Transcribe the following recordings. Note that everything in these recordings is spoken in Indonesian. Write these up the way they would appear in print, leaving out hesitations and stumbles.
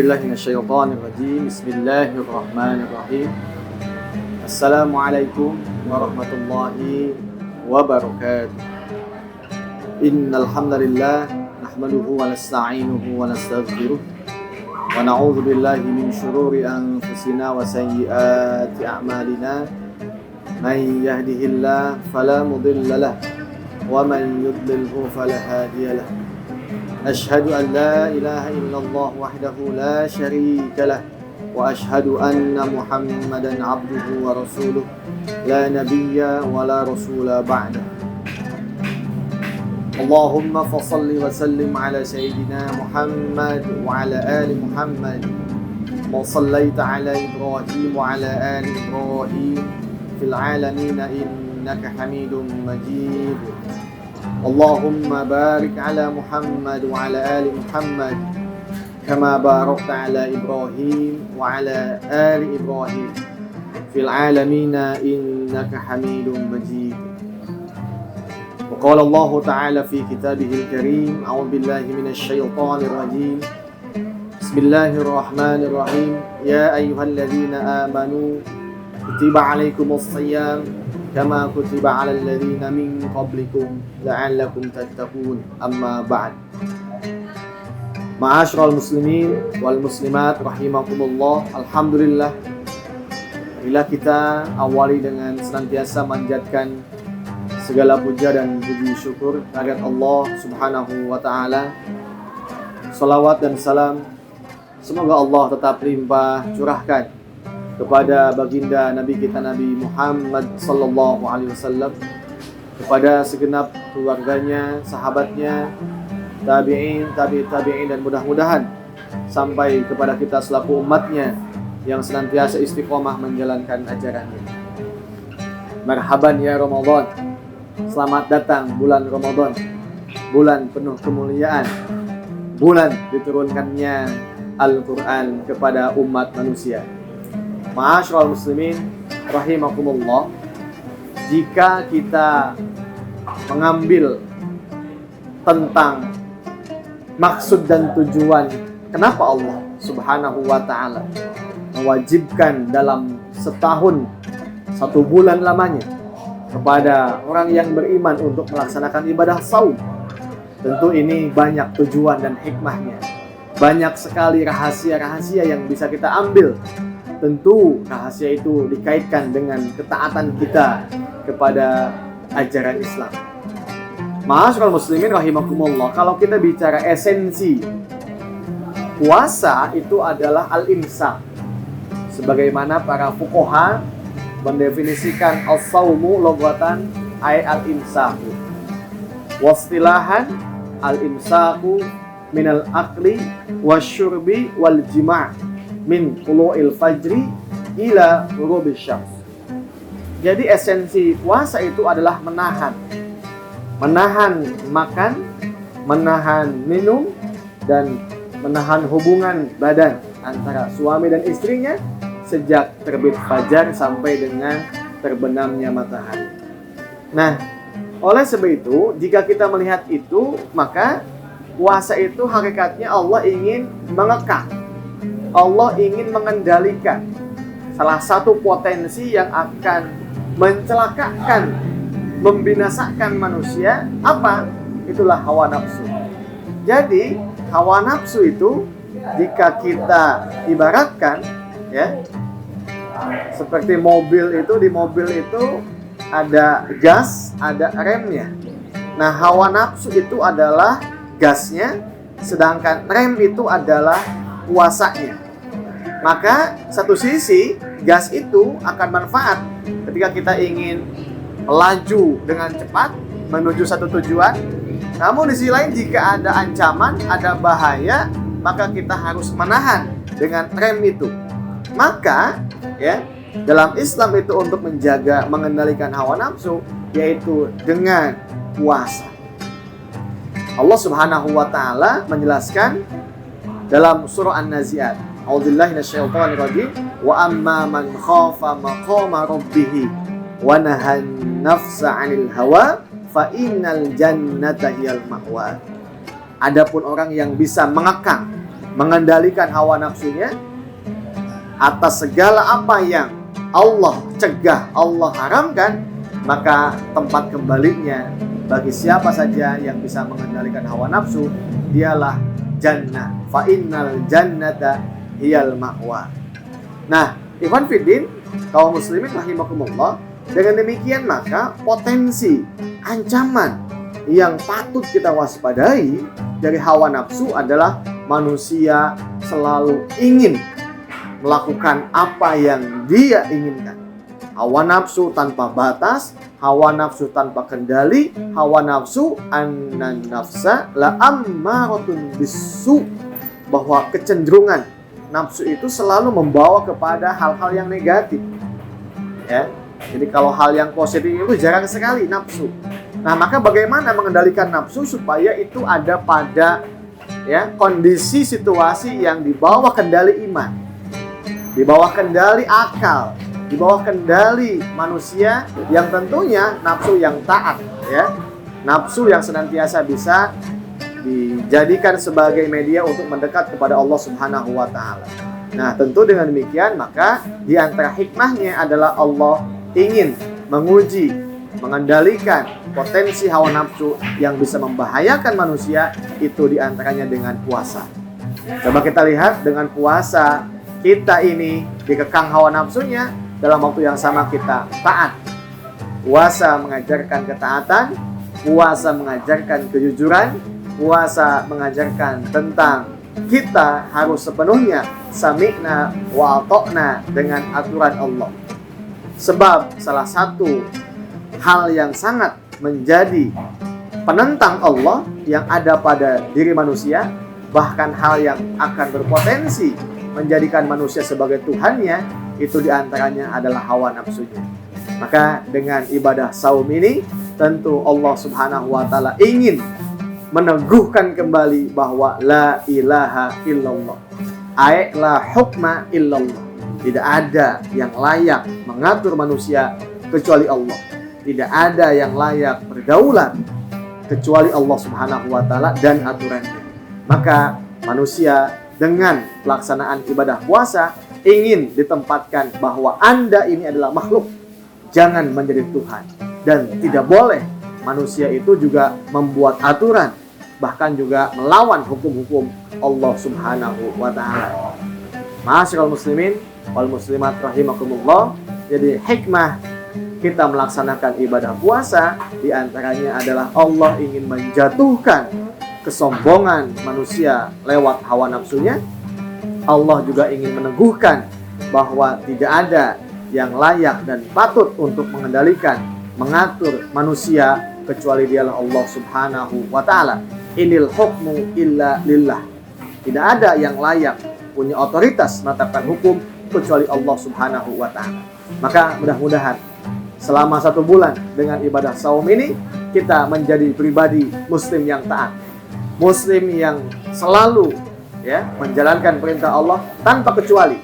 billahi minasyaitonir rajim. Bismillahirrahmanirrahim. Assalamualaikum warahmatullahi wabarakatuh. Innal hamdalillah nahmaduhu wa nasta'inuhu wa nastaghfiruh wa na'udzu billahi min shururi anfusina wa sayyiati a'malina. Man yahdihillahu fala mudilla lahu wa man yudlilhu fala hadiya lahu. Ashhadu an la ilaha illallah wahdahu la syarika lah wa ashhadu anna Muhammadan abduhu wa rasuluh la nabiyya wa la rasula ba'dah. Allahumma fassalli wa sallim ala sayyidina Muhammad wa ala ali Muhammad wa sallaita ala Ibrahim wa ala ali Ibrahim fil alamin innaka Hamidum Majid. Allahumma barik ala Muhammad wa ala ali Muhammad kama barakta ala Ibrahim wa ala ali Ibrahim fil alamin innaka Hamidum Majid. Wa qala Allah ta'ala fi kitabihil karim, a'udzu billahi minasy syaithanir rajim. Bismillahirrahmanirrahim. Ya ayyuhalladzina amanu kutiba alaikumus shiyam kama kutiba 'alal ladzina min qablikum la'allakum tattaqun. Amma ba'd. Ma'asyiral muslimin wal muslimat rahimakumullah. Alhamdulillah, bila kita awali dengan senantiasa manjatkan segala puja dan puji syukur kehadirat Allah Subhanahu wa taala. Salawat dan salam semoga Allah tetap limpah curahkan kepada baginda Nabi kita Nabi Muhammad sallallahu alaihi wasallam, kepada segenap keluarganya, sahabatnya, tabi'in, tabi'in dan mudah-mudahan sampai kepada kita selaku umatnya yang senantiasa istiqomah menjalankan ajarannya. Marhaban ya Ramadan. Selamat datang bulan Ramadan, bulan penuh kemuliaan, bulan diturunkannya Al-Quran kepada umat manusia. Ma'asyiral muslimin rahimakumullah, jika kita mengambil tentang maksud dan tujuan kenapa Allah Subhanahu wa ta'ala mewajibkan dalam setahun 1 bulan lamanya kepada orang yang beriman untuk melaksanakan ibadah saum, tentu ini banyak tujuan dan hikmahnya. Banyak sekali rahasia-rahasia yang bisa kita ambil. Tentu rahasia itu dikaitkan dengan ketaatan kita kepada ajaran Islam. Ma'asyiral muslimin rahimakumullah, kalau kita bicara esensi puasa itu adalah al-imsak. Sebagaimana para fuqaha mendefinisikan as-saumu lughatan ay al-imsaku. Wastilahan al-imsaku minal akli wasyurbi wal jima' min tulu'il fajri ila ghurubisy syams. Jadi esensi puasa itu adalah menahan makan, menahan minum, dan menahan hubungan badan antara suami dan istrinya sejak terbit fajar sampai dengan terbenamnya matahari. Nah, oleh sebab itu, jika kita melihat itu, maka puasa itu hakikatnya Allah ingin mengekang, Allah ingin mengendalikan salah satu potensi yang akan mencelakakan, membinasakan manusia. Apa? Itulah hawa nafsu. Jadi hawa nafsu itu jika kita ibaratkan ya seperti mobil itu, di mobil itu ada gas, ada remnya. Nah, hawa nafsu itu adalah gasnya, sedangkan rem itu adalah puasanya. Maka satu sisi gas itu akan manfaat ketika kita ingin melaju dengan cepat menuju satu tujuan. Namun di sisi lain jika ada ancaman, ada bahaya, maka kita harus menahan dengan rem itu. Maka ya, dalam Islam itu untuk menjaga, mengendalikan hawa nafsu yaitu dengan puasa. Allah Subhanahu wa taala menjelaskan dalam surah An-Nazi'at, a'udzubillahi minasyaitonir rajim, wa amma man khafa maqama rabbih wa nahan nafsa 'anil hawa fa innal jannata hiyal ma'wa. Adapun orang yang bisa mengekang, mengendalikan hawa nafsunya atas segala apa yang Allah cegah, Allah haramkan, maka tempat kembalinya bagi siapa saja yang bisa mengendalikan hawa nafsu, dialah jannah. Fa innal jannata hiyal ma'wa. Nah, ikhwan fiddin, kaum muslimin rahimakumullah, dengan demikian maka potensi ancaman yang patut kita waspadai dari hawa nafsu adalah manusia selalu ingin melakukan apa yang dia inginkan. Hawa nafsu tanpa batas, hawa nafsu tanpa kendali, hawa nafsu annan nafsa la ammaratun bisu, bahwa kecenderungan nafsu itu selalu membawa kepada hal-hal yang negatif. Ya. Jadi kalau hal yang positif itu jarang sekali nafsu. Nah, maka bagaimana mengendalikan nafsu supaya itu ada pada kondisi situasi yang di bawah kendali iman, di bawah kendali akal, di bawah kendali manusia yang tentunya nafsu yang taat, nafsu yang senantiasa bisa dijadikan sebagai media untuk mendekat kepada Allah Subhanahu wa Ta'ala. Nah, tentu dengan demikian maka di antara hikmahnya adalah Allah ingin menguji, mengendalikan potensi hawa nafsu yang bisa membahayakan manusia, itu diantaranya dengan puasa. Coba kita lihat, dengan puasa kita ini dikekang hawa nafsunya, dalam waktu yang sama kita taat. Puasa mengajarkan ketaatan, puasa mengajarkan kejujuran, puasa mengajarkan tentang kita harus sepenuhnya sami'na wa ata'na dengan aturan Allah. Sebab salah satu hal yang sangat menjadi penentang Allah yang ada pada diri manusia, bahkan hal yang akan berpotensi menjadikan manusia sebagai Tuhannya, itu diantaranya adalah hawa nafsunya. Maka dengan ibadah saum ini, tentu Allah Subhanahu wa Ta'ala ingin meneguhkan kembali bahwa la ilaha illallah, ay la hukma illallah. Tidak ada yang layak mengatur manusia kecuali Allah. Tidak ada yang layak berdaulat kecuali Allah Subhanahu wa Ta'ala dan aturannya. Maka manusia dengan pelaksanaan ibadah puasa ingin ditempatkan bahwa Anda ini adalah makhluk, jangan menjadi Tuhan. Dan tidak boleh manusia itu juga membuat aturan, bahkan juga melawan hukum-hukum Allah Subhanahu wa Ta'ala. Ma'asyiral muslimin wal muslimat rahimakumullah. Jadi hikmah kita melaksanakan ibadah puasa diantaranya adalah Allah ingin menjatuhkan kesombongan manusia lewat hawa nafsunya. Allah juga ingin meneguhkan bahwa tidak ada yang layak dan patut untuk mengendalikan, mengatur manusia kecuali dialah Allah Subhanahu wa Ta'ala. Inil hukmu illa lillah. Tidak ada yang layak punya otoritas menetapkan hukum kecuali Allah Subhanahu wa Ta'ala. Maka mudah-mudahan selama 1 bulan dengan ibadah saum ini kita menjadi pribadi muslim yang taat, muslim yang selalu menjalankan perintah Allah tanpa kecuali,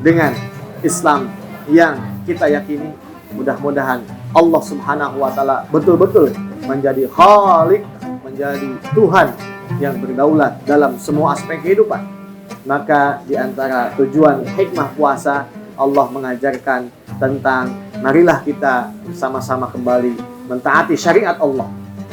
dengan Islam yang kita yakini. Mudah-mudahan Allah Subhanahu wa Ta'ala betul-betul menjadi Khalik, menjadi Tuhan yang berdaulat dalam semua aspek kehidupan. Maka di antara tujuan hikmah puasa, Allah mengajarkan tentang marilah kita sama-sama kembali mentaati syariat Allah,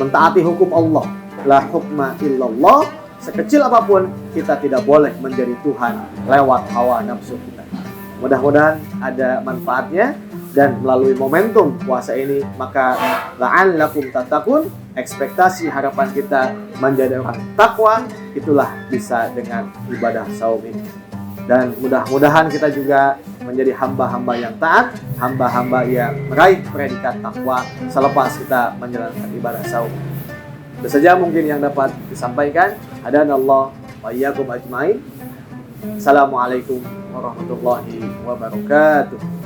mentaati hukum Allah. La hukma illallah. Sekecil apapun kita tidak boleh menjadi Tuhan lewat hawa nafsu kita. Mudah-mudahan ada manfaatnya, dan melalui momentum puasa ini maka la'allakum tattaqun, ekspektasi harapan kita menjadi orang takwa itulah bisa dengan ibadah saum ini. Dan mudah-mudahan kita juga menjadi hamba-hamba yang taat, hamba-hamba yang meraih predikat takwa selepas kita menjalankan ibadah saum. Itu saja mungkin yang dapat disampaikan. Hadanallah wa iyyakum ajmain. Assalamualaikum warahmatullahi wabarakatuh.